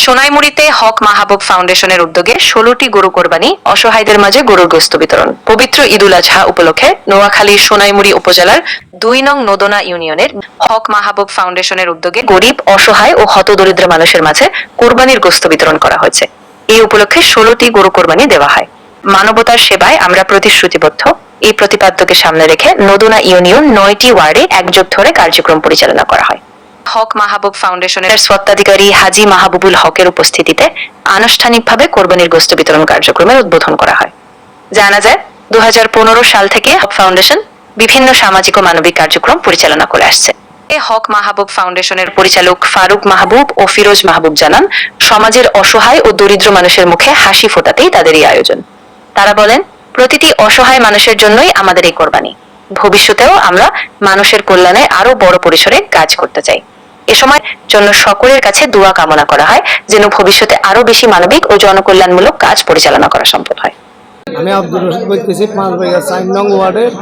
সোনাইমুড়িতে হক মাহবুব ফাউন্ডেশনের উদ্যোগে ১৬টি গরু কোরবানি, অসহায়দের মাঝে গরুর গোশত বিতরণ। পবিত্র ঈদুল আজহা উপলক্ষে নোয়াখালীর সোনাইমুড়ি উপজেলার ২ নং নোদনা ইউনিয়নের হক মাহবুব ফাউন্ডেশনের উদ্যোগে গরিব, অসহায় ও হতদরিদ্র মানুষের মাঝে কোরবানির গোশত বিতরণ করা হয়েছে। এই উপলক্ষে ১৬টি গরু কোরবানি দেওয়া হয়। মানবতার সেবায় আমরা প্রতিশ্রুতিবদ্ধ, এই প্রতিপাদ্যকে সামনে রেখে নোদনা ইউনিয়ন ৯টি ওয়ার্ডে এক যুগ ধরে কার্যক্রম পরিচালনা করা হয়। হক মাহবুব ফাউন্ডেশনের স্বত্বাধিকারী হাজী মাহবুবুল হকের উপস্থিতিতে আনুষ্ঠানিকভাবে কোরবানির গোশত বিতরণ কার্যক্রমের উদ্বোধন করা হয়। জানা যায় ২০১৫ সাল থেকে হক ফাউন্ডেশন বিভিন্ন সামাজিক ও মানবিক কার্যক্রম পরিচালনা করে আসছে। হক মাহবুব ফাউন্ডেশনের পরিচালক ফারুক মাহবুব ও ফিরোজ মাহবুব জানান, সমাজের অসহায় ও দরিদ্র মানুষের মুখে হাসি ফোটাতেই তাদের এই আয়োজন। তারা বলেন, প্রতিটি অসহায় মানুষের জন্যই আমাদের এই কোরবানি। ভবিষ্যতেও আমরা মানুষের কল্যাণে আরো বড় পরিসরে কাজ করতে চাই। এ সময় জন্য সকলের কাছে দোয়া কামনা করা হয়, যেন ভবিষ্যতে আরো বেশি মানবিক ও জনকল্যাণমূলক কাজ পরিচালনা করা সম্ভব হয়। আমি আব্দুর রশিদ বলতেছি, ৫ নং ওয়ার্ডের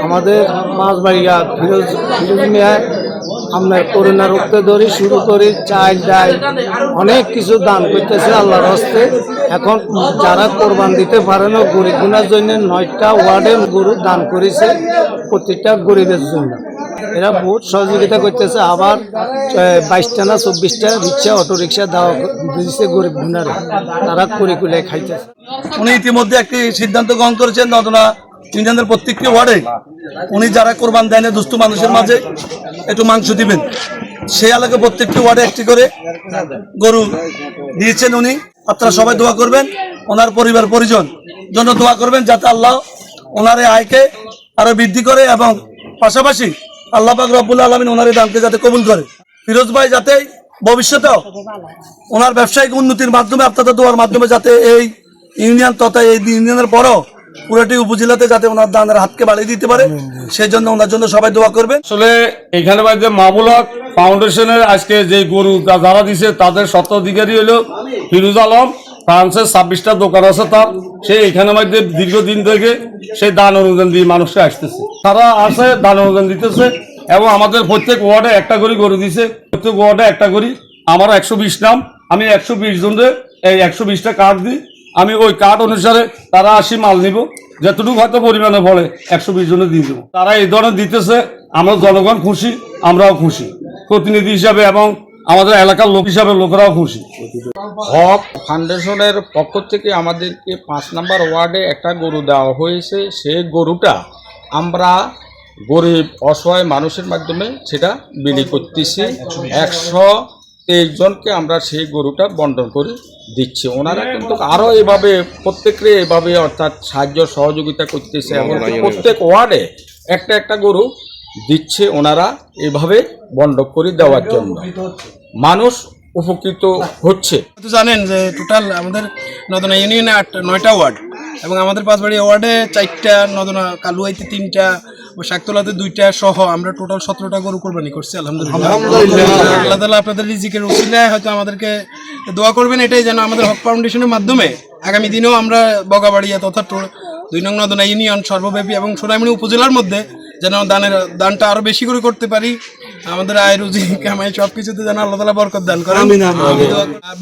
আমাদের মাঝবাড়িয়া ফিরোজ মিয়া আপনার করোনা রক্ত ধরি শুরু করি, চাল ডাল অনেক কিছু দান করতেছে আল্লাহর হস্তে। এখন যারা কোরবান দিতে পারে না, গরিব গুনার জন্য ৯টা ওয়ার্ডে গরু দান করেছে, প্রত্যেকটা গরিবের জন্য। এরা বহুত সহযোগিতা করতেছে। আবার ২২টা না ২৪টা রিক্সা, অটো রিক্সা দেওয়া দিয়েছে গরিব গুনারা, তারা করে কুলে খাইতেছে। উনি ইতিমধ্যে একটি সিদ্ধান্ত গ্রহণ করেছেন, নদনা ইউনিয়নের প্রত্যেকটি ওয়ার্ডে উনি যারা কোরবান দেয় না দুস্থ মানুষের মাঝে একটু মাংস দিবেন, সেই এলাকায় প্রত্যেকটি ওয়ার্ডে একটি করে গরু দিয়েছেন উনি। আপনারা সবাই দোয়া করবেন, ওনার পরিবার পরিজন জন্য দোয়া করবেন, যাতে আল্লাহ ওনার আয়কে আরো বৃদ্ধি করে এবং পাশাপাশি আল্লাহ পাক রব্বুল আলামিন ওনার দানকে যাতে কবুল করে। ফিরোজ ভাই যাতে ভবিষ্যতেও ওনার ব্যবসায়িক উন্নতির মাধ্যমে, আপনাদের দোয়ার মাধ্যমে যাতে এই ইউনিয়ন তথা এই ইউনিয়নের পরও পুরোটি উপজেলাতে যাতে ওনার দানের হাতকে বাড়িয়ে দিতে পারে, সেই জন্য ওনার জন্য সবাই দোয়া করবেন। আসলে এখানে যে মাহবুল হক ফাউন্ডেশনের আজকে যে গরু যারা দিছে তাদের স্বত্বাধিকারী হলো ফিরোজ আলম। ফ্রান্সের ২৬টা দোকান আছে তার, সে এখানে মধ্যে দীর্ঘদিন থেকে সেই দান অনুদান দিয়ে মানুষকে আসতেছে, তারা আসে দান অনুদান দিতেছে এবং আমাদের প্রত্যেক ওয়ার্ডে একটা করে গরু দিছে, প্রত্যেক ওয়ার্ডে একটা করি। আমার ১২০ নাম, আমি ১২০ জনের এই ১২০টা কার্ড দিই। আমি ওই কার্ড অনুসারে তারা আসি মাল নিব, যতটুকু হয়তো পরিমাণে পড়ে ১২০ জনে দিয়ে দেবো। তারা এই ধরনের দিতেছে, আমরা জনগণ খুশি, আমরাও খুশি প্রতিনিধি হিসাবে এবং আমাদের এলাকার লোক হিসাবে লোকেরাও খুশি। হক ফাউন্ডেশনের পক্ষ থেকে আমাদেরকে ৫ নম্বর ওয়ার্ডে একটা গরু দেওয়া হয়েছে। সেই গরুটা আমরা গরিব অসহায় মানুষের মাধ্যমে সেটা বিলি করতেছি। ১২৩ জনকে আমরা সেই গরুটা বন্টন করে দিচ্ছি। ওনারা কিন্তু আরও এভাবে প্রত্যেকে এভাবে অর্থাৎ সাহায্য সহযোগিতা করতেছে এবং প্রত্যেক ওয়ার্ডে একটা একটা গরু দিচ্ছে ওনারা এভাবে বন্টন করে দেওয়ার জন্য। মানুষ উপকৃত হচ্ছে। জানেন যে টোটাল আমাদের নদনা ইউনিয়নে ৯টা ওয়ার্ড এবং আমাদের পাঁচবাড়ি ওয়ার্ডে ৪টা, নদনা কালুয়াইতে ৩টা ও শাকতলাতে 2টা সহ আমরা টোটাল ১৭টা গরু কোরবানি করছি। আলহামদুলিল্লাহ। আল্লাহ তাআলা আপনাদের রিজিকের ওসিলায় হয়তো আমাদেরকে দোয়া করবেন, এটাই যেন আমাদের হক ফাউন্ডেশনের মাধ্যমে আগামী দিনেও আমরা বগাবাড়িয়া তথা ২ নং নদনা ইউনিয়ন সর্বব্যাপী এবং সোনাইমুড়ি উপজেলার মধ্যে যেন দানটা আরো বেশি করে করতে পারি। আমাদের আয় রুজি কামাই সবকিছুতে যেন আল্লাহ তাআলা বরকত দান করেন।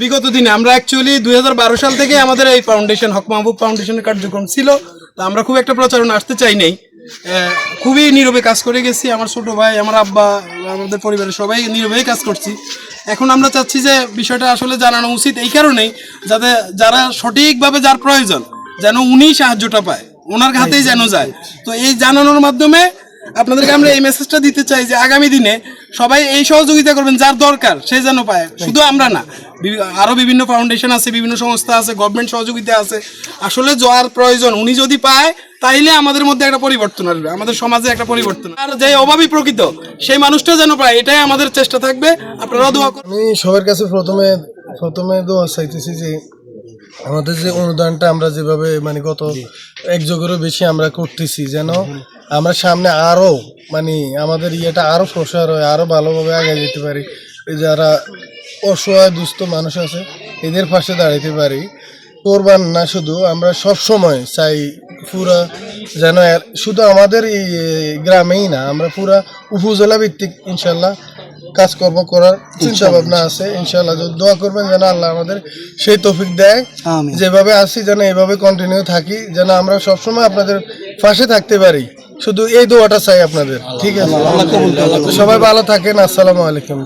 বিগত দিনে আমরা অ্যাকচুয়ালি ২০১২ সাল থেকে আমাদের এই ফাউন্ডেশন হক মাহবুব ফাউন্ডেশনের কার্যক্রম ছিল, তো আমরা খুব একটা প্রচারণা আসতে চাই নাই, খুবই নীরবে কাজ করে গেছি। আমার ছোট ভাই, আমার আব্বা, আমাদের পরিবারের সবাই নীরবেই কাজ করছি। এখন আমরা চাচ্ছি যে বিষয়টা আসলে জানানো উচিত এই কারণেই, যাতে যারা সঠিকভাবে যার প্রয়োজন যেন উনি সাহায্যটা পায়, ওনার হাতেই যেন যায়। তো এই জানানোর মাধ্যমে আপনাদেরকে আমরা এই মেসেজটা দিতে চাই যে আগামী দিনে সবাই এই সহযোগিতা করবেন, যার দরকার সে যেন পায়। শুধু আমরা না, আরও বিভিন্ন ফাউন্ডেশন আছে, বিভিন্ন সংস্থা আছে, গভর্নমেন্ট সহযোগিতা আছে। আসলে যার প্রয়োজন উনি যদি পায়, তাইলে আমাদের মধ্যে একটা পরিবর্তন আসবে, আমাদের সমাজে একটা পরিবর্তন। আর যে অভাবী প্রকৃত সেই মানুষটা যেন পায়, এটাই আমাদের চেষ্টা থাকবে। আপনারা দোয়া করুন। আমি সবার কাছে প্রথমে দোয়া চাইতেছি যে আমাদের যে অনুদানটা আমরা যেভাবে মানে গত এক যুগেরও বেশি আমরা করতেছি, যেন আমরা সামনে আরও মানে আমাদের ইয়েটা আরও প্রসার হয়, আরও ভালোভাবে আগে যেতে পারি। যারা অসহায় দুস্থ মানুষ আছে এদের পাশে দাঁড়াতে পারি। কোরবান না শুধু, আমরা সব সময় চাই পুরা যেন শুধু আমাদের এই গ্রামেই না, আমরা পুরা উপজেলা ভিত্তিক ইনশাল্লাহ কাজকর্ম করার চিন্তা ভাবনা আছে ইনশাআল্লাহ। দোয়া করবেন যেন আল্লাহ আমাদের সেই তৌফিক দেয়, যেভাবে আছি যেন এইভাবে কন্টিনিউ থাকি, যেন আমরা সবসময় আপনাদের পাশে থাকতে পারি। শুধু এই দোয়াটা চাই আপনাদের, ঠিক আছে? সবাই ভালো থাকেন, আসসালামু আলাইকুম।